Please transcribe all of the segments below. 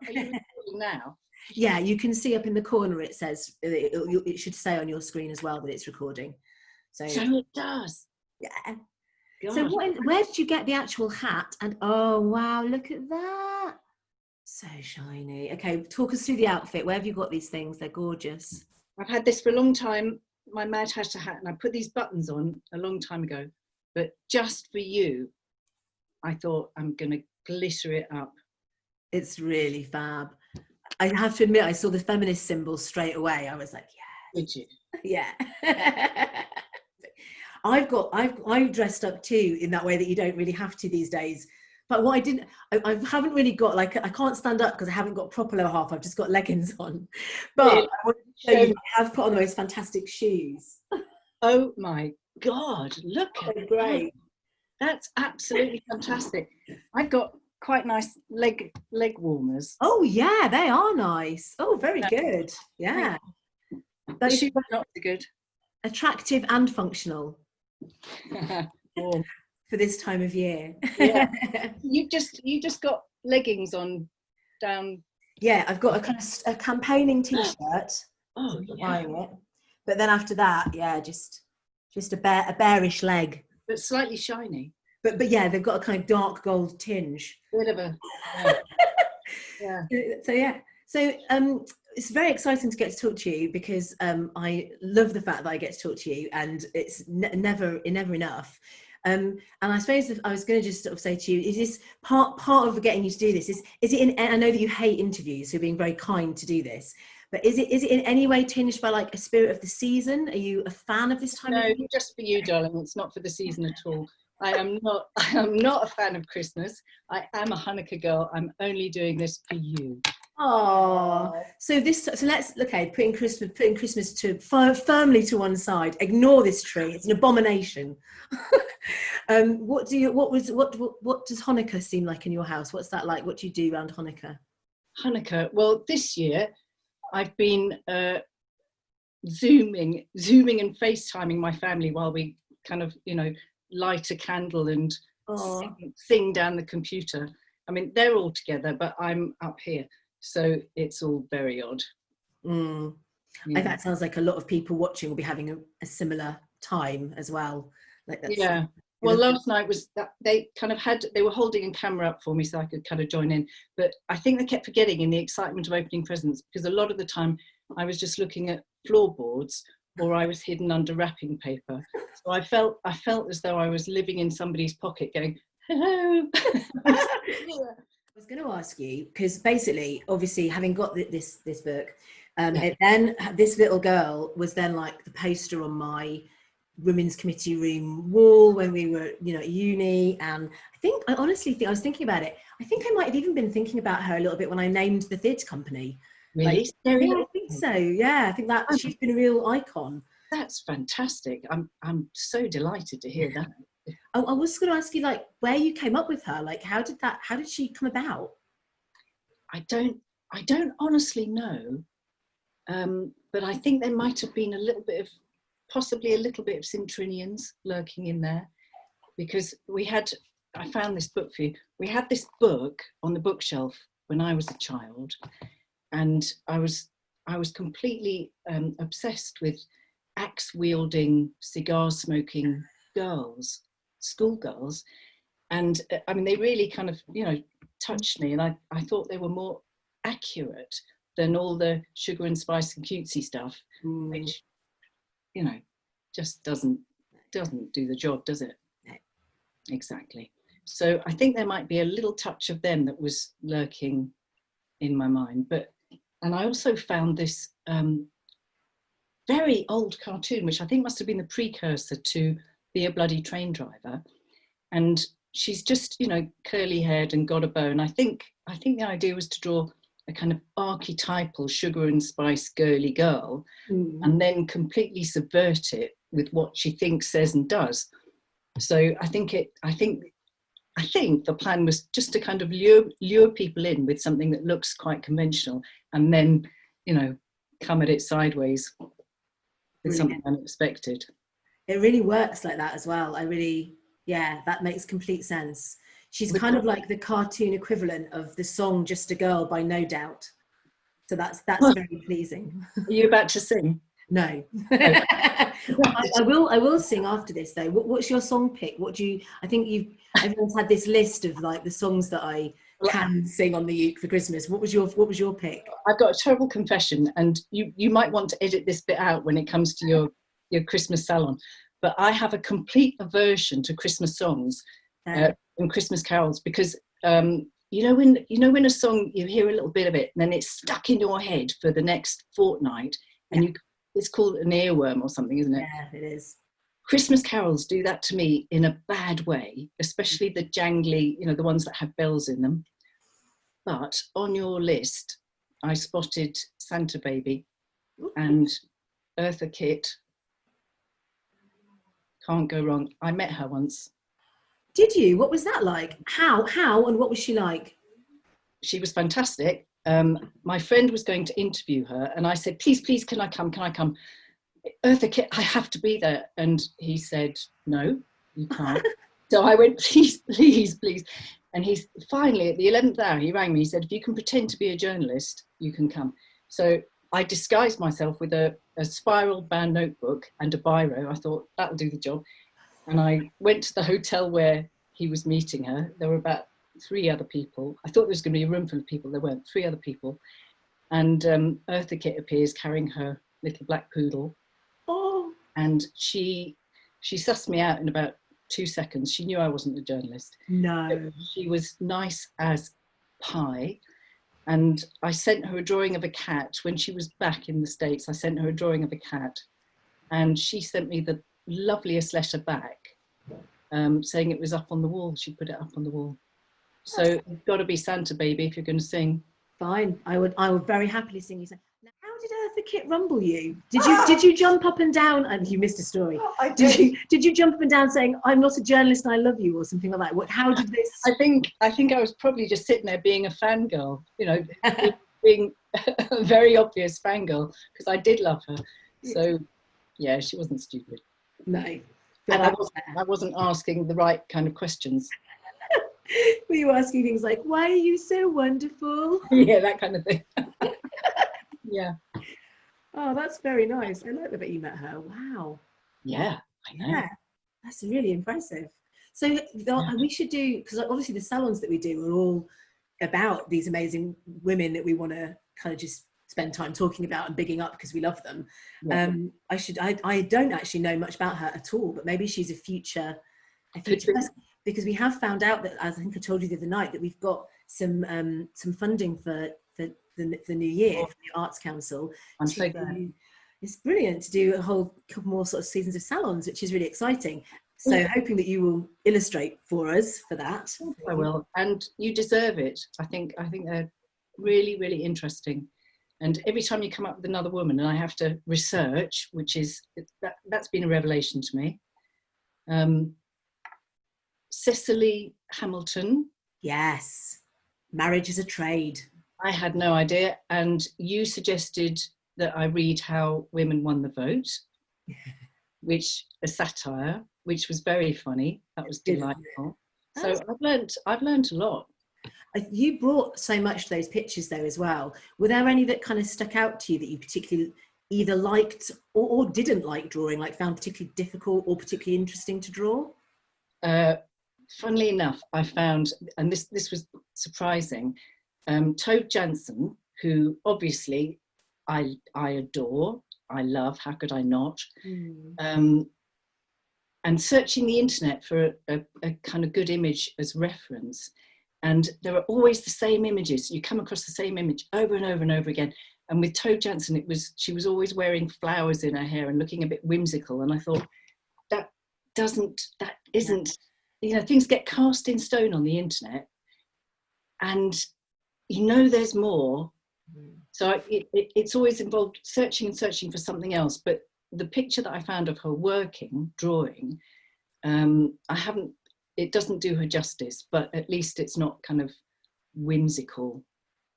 Are you recording now? Yeah, you can see up in the corner it says, it should say on your screen as well that it's recording. So it does. Yeah. God. So where did you get the actual hat? And oh wow, look at that. So shiny. Okay, talk us through the outfit. Where have you got these things? They're gorgeous. I've had this for a long time. My Mad Hatter hat, and I put these buttons on a long time ago. But just for you, I thought I'm going to glitter it up. It's really fab. I have to admit, I saw the feminist symbol straight away. I was like, yeah. Did you? Yeah. I've dressed up too in that way that you don't really have to these days. But what I haven't really got, like, I can't stand up because I haven't got proper lower half. I've just got leggings on. But really? I want to show you, I have put on the most fantastic shoes. Oh my God, look at that. Great. That's absolutely fantastic. I've got quite nice leg warmers. Oh yeah, they are nice. Oh, very good. Yeah. The shoes are not so good. Attractive and functional. For this time of year. Yeah. you just got leggings on down. Yeah, I've got a kind of a campaigning t-shirt. Oh, yeah. It. But then after that, yeah, just a bearish leg. But slightly shiny. But yeah, they've got a kind of dark gold tinge. Bit of a yeah. So yeah. So it's very exciting to get to talk to you because I love the fact that I get to talk to you, and it's never enough. And I suppose I was going to just sort of say to you, is this part of getting you to do this? Is it I know that you hate interviews, so being very kind to do this, but is it in any way tinged by like a spirit of the season? Are you a fan of this time of year? No, just for you, darling. It's not for the season at all. I am not a fan of Christmas. I am a Hanukkah girl. I'm only doing this for you. Oh, so let's putting Christmas firmly to one side. Ignore this tree; it's an abomination. What does Hanukkah seem like in your house? What's that like? What do you do around Hanukkah? Hanukkah. Well, this year I've been zooming and FaceTiming my family while we kind of light a candle and sing down the computer. I mean, they're all together, but I'm up here. So it's all very odd. Yeah. That sounds like a lot of people watching will be having a similar time as well. Like that's, yeah. Well, last night was that they were holding a camera up for me so I could kind of join in. But I think they kept forgetting in the excitement of opening presents, because a lot of the time I was just looking at floorboards or I was hidden under wrapping paper. So I felt as though I was living in somebody's pocket going, hello. I was going to ask you, because basically, obviously, having got this book, then this little girl was then like the poster on my women's committee room wall when we were, at uni. And I honestly think I was thinking about it. I think I might have even been thinking about her a little bit when I named the theatre company. Really? Yeah, I think so. Yeah, I think that she's been a real icon. That's fantastic. I'm so delighted to hear that. I was going to ask you, like, where you came up with her. Like, how did she come about? I don't honestly know, but I think there might have been possibly a little bit of Cintrinians lurking in there, because I found this book for you. We had this book on the bookshelf when I was a child, and I was completely obsessed with axe-wielding, cigar-smoking girls, schoolgirls. And I mean, they really kind of, touched me. And I thought they were more accurate than all the sugar and spice and cutesy stuff, which, just doesn't do the job, does it? No. Exactly. So I think there might be a little touch of them that was lurking in my mind. And I also found this very old cartoon, which I think must have been the precursor to Be a Bloody Train Driver. And she's just, curly haired and got a bow. And I think the idea was to draw a kind of archetypal sugar and spice girly girl, and then completely subvert it with what she thinks, says and does. So I think the plan was just to kind of lure people in with something that looks quite conventional, and then, come at it sideways with something unexpected. It really works like that as well. That makes complete sense. She's kind of like the cartoon equivalent of the song Just a Girl by No Doubt. So that's very pleasing. Are you about to sing? No. Oh. I will sing after this though. What's your song pick? I think everyone's had this list of like the songs that I can sing on the uke for Christmas. What was your pick? I've got a terrible confession, and you might want to edit this bit out when it comes to your Christmas salon, but I have a complete aversion to Christmas songs and Christmas carols, because you know when a song, you hear a little bit of it and then it's stuck in your head for the next fortnight, and it's called an earworm or something, isn't it? Yeah, it is. Christmas carols do that to me in a bad way, especially the jangly, the ones that have bells in them. But on your list, I spotted Santa Baby and Eartha Kitt. Can't go wrong. I met her once. Did you? What was that like? How and what was she like? She was fantastic. My friend was going to interview her, and I said, please, can I come? Eartha Kitt, I have to be there. And he said, no, you can't. So I went, please. And he's finally, at the 11th hour, he rang me. He said, if you can pretend to be a journalist, you can come. So I disguised myself with a spiral bound notebook and a biro. I thought, that'll do the job. And I went to the hotel where he was meeting her. There were about 3 other people. I thought there was going to be a room full of people. There weren't. 3 other people. And Eartha Kitt appears carrying her little black poodle. Oh. And she sussed me out in about 2 seconds. She knew I wasn't a journalist. No. She was nice as pie. And I sent her a drawing of a cat. When she was back in the States, I sent her a drawing of a cat. And she sent me the loveliest letter back, saying it was up on the wall. She put it up on the wall. So you've got to be Santa Baby if you're going to sing. Fine. I would very happily sing you. Now, how did Eartha Kitt rumble you? Did you jump up and down? And you missed a story. I did. Did you jump up and down saying, I'm not a journalist, I love you, or something like that? How did this? I think I was probably just sitting there being a fangirl, being a very obvious fangirl, because I did love her. So yeah, she wasn't stupid. No. And I wasn't asking the right kind of questions. Were you asking things like, why are you so wonderful? Yeah, that kind of thing. Yeah. Oh, that's very nice. I like that you met her. Wow. Yeah, I know. Yeah, that's really impressive. So we should do, because obviously the salons that we do are all about these amazing women that we want to kind of just spend time talking about and bigging up because we love them. Yeah. I don't actually know much about her at all, but maybe she's a future person, because we have found out that, as I think I told you the other night, that we've got some funding for the new year for the Arts Council. I'm so glad. It's brilliant to do a whole couple more sort of seasons of salons, which is really exciting. So hoping that you will illustrate for us for that. I will, and you deserve it. I think they're really, really interesting. And every time you come up with another woman, and I have to research, which is that's been a revelation to me. Cicely Hamilton. Yes, Marriage is a Trade. I had no idea, and you suggested that I read How Women Won the Vote, which a satire, which was very funny. That was delightful. So I've learned a lot. You brought so much to those pictures though as well. Were there any that kind of stuck out to you that you particularly either liked or didn't like drawing, like found particularly difficult or particularly interesting to draw? Funnily enough, I found, and this was surprising, Tove Jansson, who obviously I adore, I love, how could I not? And searching the internet for a kind of good image as reference, and there are always the same images. You come across the same image over and over and over again. And with Tove Jansson, she was always wearing flowers in her hair and looking a bit whimsical. And I thought, that isn't, things get cast in stone on the internet, and there's more. So it's always involved searching and searching for something else. But the picture that I found of her drawing, it doesn't do her justice, but at least it's not kind of whimsical.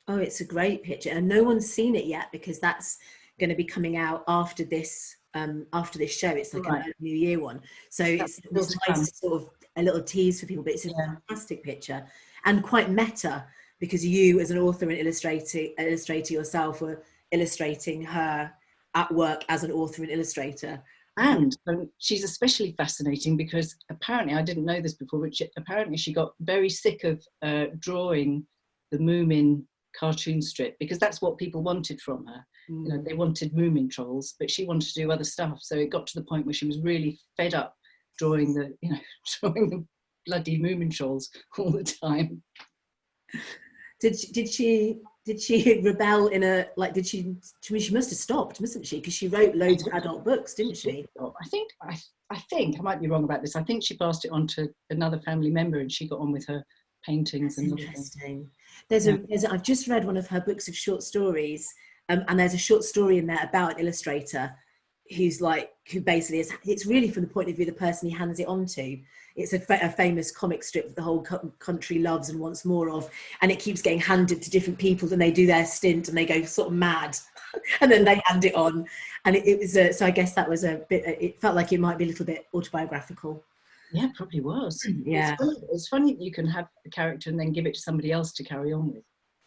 Oh, it's a great picture, and no one's seen it yet because that's going to be coming out after this show. It's like a New Year one, so it's nice to sort of a little tease for people, but it's a fantastic picture and quite meta, because you as an author and illustrator yourself were illustrating her at work as an author and illustrator. And she's especially fascinating because apparently, I didn't know this before, but apparently she got very sick of drawing the Moomin cartoon strip, because that's what people wanted from her. You know, they wanted Moomin trolls, but she wanted to do other stuff. So it got to the point where she was really fed up drawing the bloody Moomin trolls all the time. Did she rebel in a, like, did she, I mean, she must have stopped, mustn't she? Because she wrote loads of adult books, didn't she? I think I might be wrong about this. I think she passed it on to another family member, and she got on with her paintings. That's and interesting. I've just read one of her books of short stories, and there's a short story in there about an illustrator who basically is, it's really from the point of view of the person he hands it on to. It's a famous comic strip that the whole country loves and wants more of, and it keeps getting handed to different people, and they do their stint and they go sort of mad and then they hand it on, and it was so I guess that was a bit, it felt like it might be a little bit autobiographical. Yeah, probably was. Yeah, it's funny that you can have a character and then give it to somebody else to carry on with.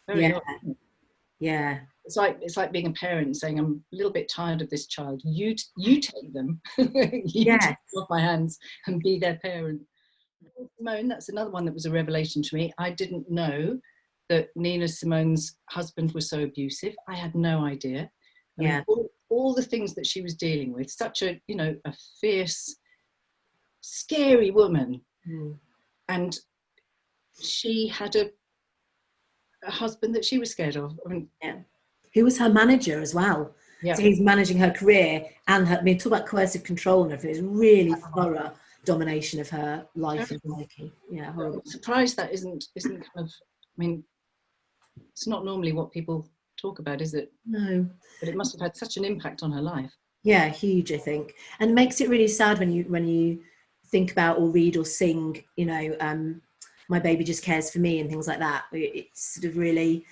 Very odd, isn't it? Yeah. It's like being a parent saying, I'm a little bit tired of this child. You take them. Take them off my hands and be their parent. Simone, that's another one that was a revelation to me. I didn't know that Nina Simone's husband was so abusive. I had no idea. I mean, all the things that she was dealing with, such a fierce, scary woman. And she had a husband that she was scared of. I mean, who was her manager as well. So he's managing her career and her, I mean, talk about coercive control and everything. It's really thorough domination of her life and liking. Yeah, horrible. I'm surprised that isn't kind of, I mean, it's not normally what people talk about, is it? No. But it must have had such an impact on her life. Yeah, huge, I think. And it makes it really sad when you think about or read or sing, My Baby Just Cares for Me and things like that. It's sort of really,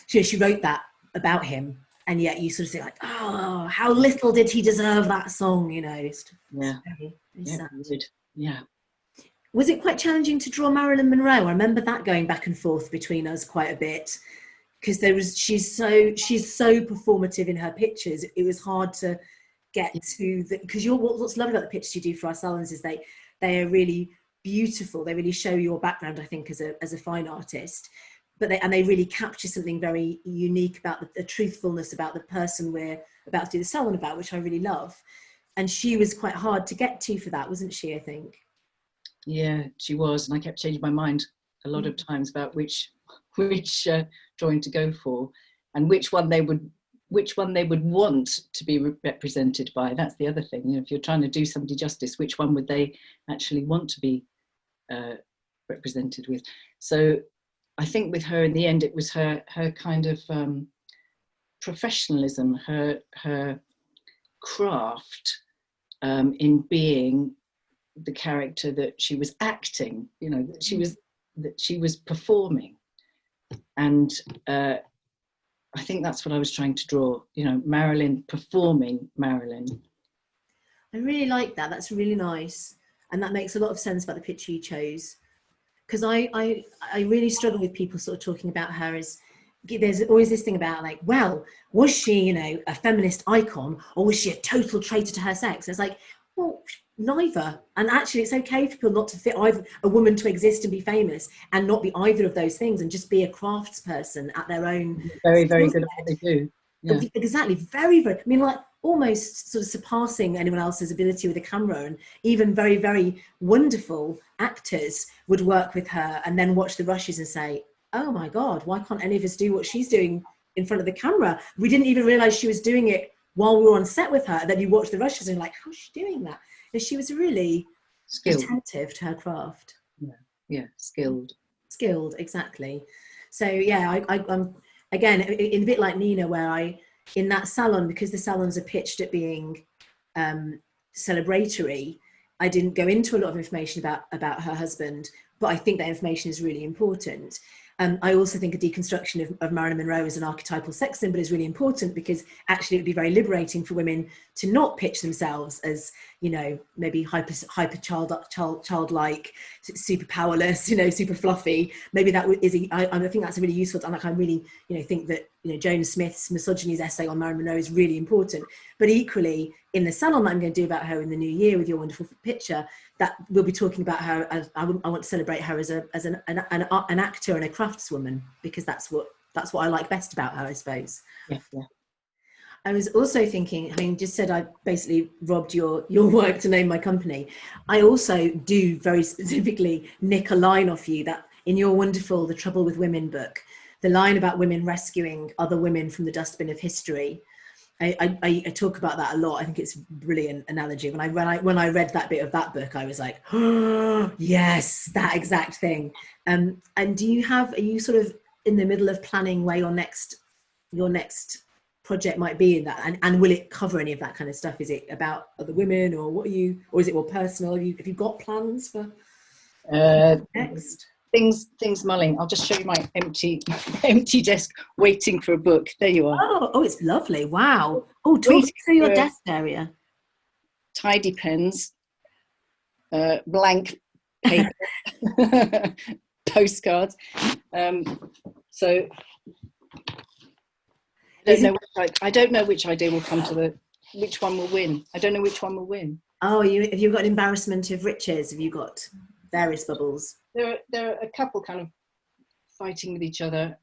she wrote that about him, and yet you sort of think like, oh, how little did he deserve that song, It's very sad. Yeah. Was it quite challenging to draw Marilyn Monroe? I remember that going back and forth between us quite a bit, because she's so performative in her pictures. It was hard to get to the, because what's lovely about the pictures you do for our salons is they are really beautiful. They really show your background, I think, as a fine artist, but they really capture something very unique about the truthfulness about the person we're about to do the salon about, which I really love. And she was quite hard to get to for that, wasn't she, I think? Yeah, she was. And I kept changing my mind a lot of times about which drawing to go for, and which one they would want to be represented by. That's the other thing. If you're trying to do somebody justice, which one would they actually want to be represented with? So I think with her, in the end, it was her kind of professionalism, her craft in being the character that she was acting, that she was performing. And I think that's what I was trying to draw, Marilyn performing Marilyn. I really like that. That's really nice. And that makes a lot of sense about the picture you chose. Because I really struggle with people sort of talking about her as, there's always this thing about like, well, was she, a feminist icon, or was she a total traitor to her sex? And it's like, well, neither. And actually it's okay for people not to fit either, a woman to exist and be famous and not be either of those things, and just be a craftsperson at their own. Very, very good at what they do. Yeah. Exactly. Very, very, I mean, like almost sort of surpassing anyone else's ability with a camera, and even very, very wonderful actors would work with her and then watch the rushes and say, oh my God, why can't any of us do what she's doing in front of the camera? We didn't even realize she was doing it while we were on set with her. And then you watch the rushes and you're like, how's she doing that? And she was really skilled, attentive to her craft. Yeah, skilled, exactly. So yeah, I'm again in a bit like Nina, where in that salon, because the salons are pitched at being celebratory, I didn't go into a lot of information about her husband, but I think that information is really important. I also think a deconstruction of Marilyn Monroe as an archetypal sex symbol is really important, because actually it would be very liberating for women to not pitch themselves as, you know, maybe hyper childlike, super powerless, you know, super fluffy. Maybe that is, I think that's a really useful, and like I really, you know, think that, you know, Joan Smith's Misogyny's essay on Marilyn Monroe is really important. But equally, in the salon that I'm going to do about her in the new year with your wonderful picture, that we'll be talking about her as I want to celebrate her as an actor and a craftswoman, because that's what I like best about her, I suppose. Yeah. I was also thinking, having just said I basically robbed your work to name my company, I also do very specifically nick a line off you, that in your wonderful The Trouble with Women book, the line about women rescuing other women from the dustbin of history. I talk about that a lot. I think it's a brilliant analogy. When I read that bit of that book, I was like, oh, yes, that exact thing. And are you sort of in the middle of planning where your next project might be in that, and will it cover any of that kind of stuff? Is it about other women, or or is it more personal? Have you got plans for next? Things mulling. I'll just show you my empty desk waiting for a book. There you are. Oh, it's lovely. Wow. Oh, talk me through your desk area. Tidy pens, blank paper, postcards. So I don't know which idea will come to which one will win. I don't know which one will win. Oh, have you got an embarrassment of riches? Have you got various bubbles? There are a couple kind of fighting with each other.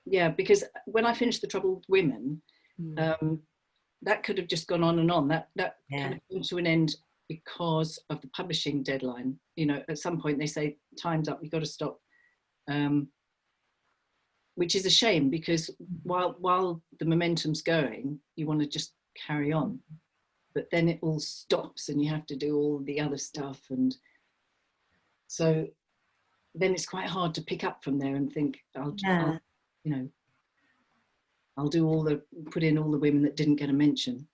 Yeah, because when I finished The Trouble with Women, that could have just gone on and on. That kind of came to an end because of the publishing deadline. You know, at some point they say, time's up, you've got to stop. Which is a shame, because while the momentum's going, you want to just carry on. But then it all stops and you have to do all the other stuff. And so then it's quite hard to pick up from there and think, I'll put in all the women that didn't get a mention.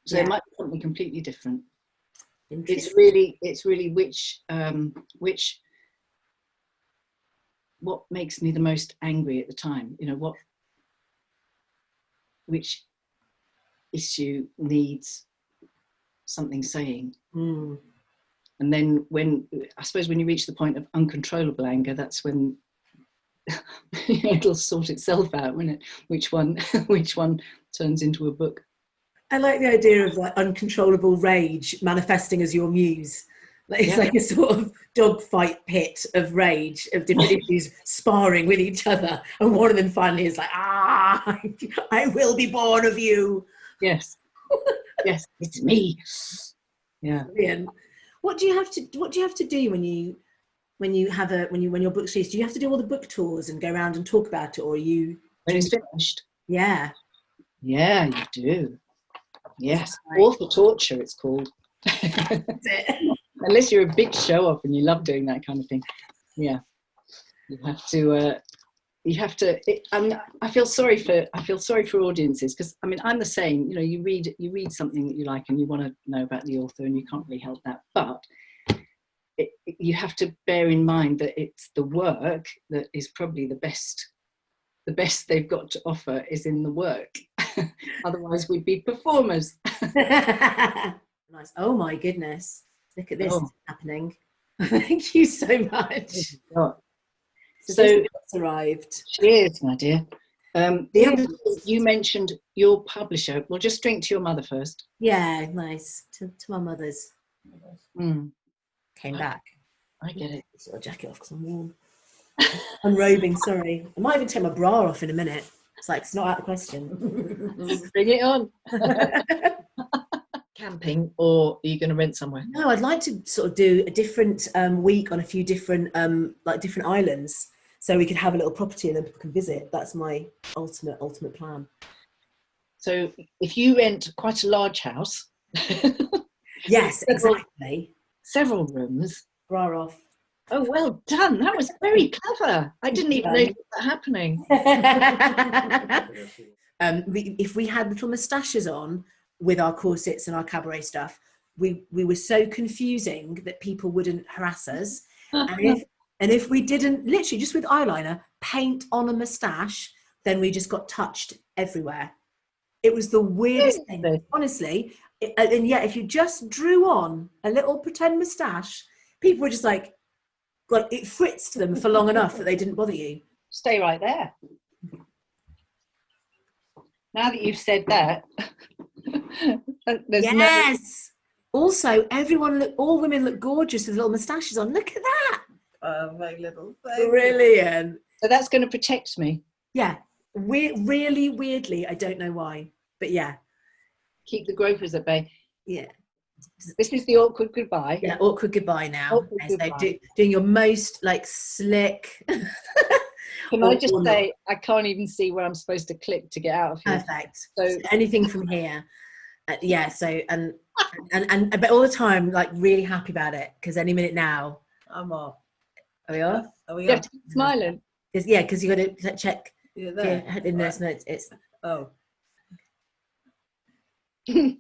So it might be something completely different. It's really what makes me the most angry at the time, you know, which issue needs something saying. And then when you reach the point of uncontrollable anger, that's when it'll sort itself out, won't it? Which one turns into a book. I like the idea of like uncontrollable rage manifesting as your muse. It's like a sort of dogfight pit of rage, of different issues sparring with each other, and one of them finally is like, I will be born of you. Yes. Yes, it's me. Yeah. Brilliant. What do you have to do when your book's released? Do you have to do all the book tours and go around and talk about it, or are you when it's finished? Yeah, you do. Yes, author torture, it's called. Unless you're a big show off and you love doing that kind of thing. Yeah, you have to. I feel sorry for audiences, because I mean, I'm the same. You know, you read something that you like and you want to know about the author, and you can't really help that. But you have to bear in mind that it's the work that is probably the best. The best they've got to offer is in the work. Otherwise, we'd be performers. Nice. Oh my goodness! Look at this happening. Thank you so much. So arrived. Cheers, my dear. The other thing, you mentioned your publisher. Well, just drink to your mother first. Yeah, nice. To my mother's. Came back. I get it. Sort of jacket off because I'm warm. Unrobing, sorry. I might even take my bra off in a minute. It's like, it's not out of the question. Bring it on. Camping, or are you going to rent somewhere? No, I'd like to sort of do a different week on a few different different islands, so we could have a little property and then people can visit. That's my ultimate plan. So if you rent quite a large house, yes, exactly, several rooms, bra off. Oh, well done. That was very clever. I didn't even know that happening. If we had little moustaches on with our corsets and our cabaret stuff, we were so confusing that people wouldn't harass us. And And if we didn't, literally just with eyeliner, paint on a moustache, then we just got touched everywhere. It was the weirdest thing, honestly. And yet, if you just drew on a little pretend moustache, people were just like, well, it fritzed them for long enough that they didn't bother you. Stay right there. Now that you've said that, yes. Also, all women look gorgeous with little moustaches on. Look at that. Oh, my little thing. Brilliant. So that's going to protect me. Yeah. Really weirdly, I don't know why, but yeah. Keep the gropers at bay. Yeah. This is the awkward goodbye. Yeah, awkward goodbye now. Awkward goodbye. So doing your most like slick. Can I just say, I can't even see where I'm supposed to click to get out of here. Perfect. So anything from here. Yeah. So and but all the time, like really happy about it because any minute now. I'm off. Are we off? Are we You have off? to keep smiling. Because you got to check. Yeah, there. Yeah, in this notes. It's. Oh. Did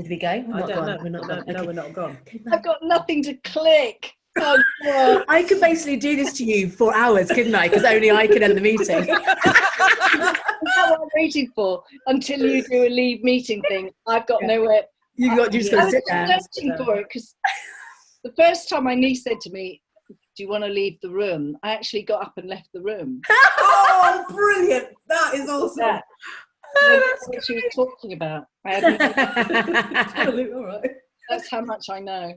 we go? I don't know. We're not gone. No, Okay. we're not gone. I've got nothing to click. Oh, God. I could basically do this to you for hours, couldn't I? Because only I could end the meeting. That's what I'm waiting for until you do a leave meeting thing. I've got nowhere. You just got to sit there. I was searching for it because the first time my niece said to me, "Do you want to leave the room?" I actually got up and left the room. Oh, brilliant! That is awesome. Yeah. That's what she was talking about. I had no All right. That's how much I know.